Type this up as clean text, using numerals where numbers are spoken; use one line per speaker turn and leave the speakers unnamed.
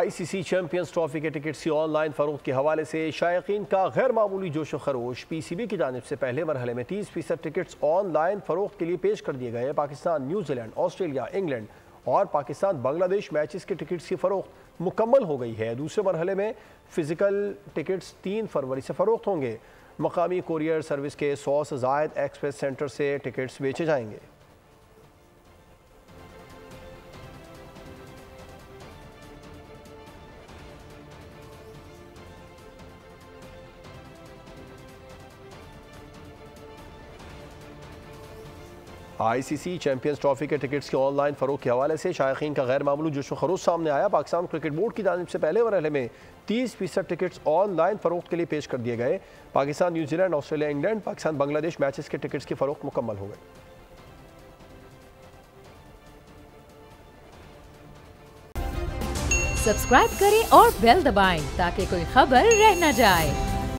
ICC champions trophy के tickets की online फरोख्त के हवाले से शायकीन का गैर मामूली जोश व खरोश। पीसीबी की जानिब से पहले मरहले में 30% टिकट्स ऑनलाइन फरोख्त के लिए पेश कर दिए गए। पाकिस्तान, न्यूजीलैंड, ऑस्ट्रेलिया, इंग्लैंड और पाकिस्तान बांग्लादेश मैचेस के टिकट्स की फरोख्त मुकम्मल हो गई है। दूसरे मरहले में फिजिकल टिकट्स 3 फरवरी से फरोख्त होंगे। मकामी कोरियर सर्विस के 100 से ज़ायद एक्सप्रेस सेंटर से टिकट्स बेचे जाएंगे। आईसीसी चैंपियंस ट्रॉफी के टिकट्स के ऑनलाइन फरोख्त के हवाले से शायकीन का गैर मामूली जोश व खरोश सामने आया। पाकिस्तान क्रिकेट बोर्ड की जानिब से पहले मरहले में 30% टिकट्स ऑनलाइन फरोख्त के लिए पेश कर दिए गए। Pakistan, New Zealand, Australia, England, Pakistan Bangladesh matches के टिकट्स की फरोख्त मुकम्मल हो गई।
सब्सक्राइब करें और बेल दबाएं ताकि कोई खबर रह न जाए।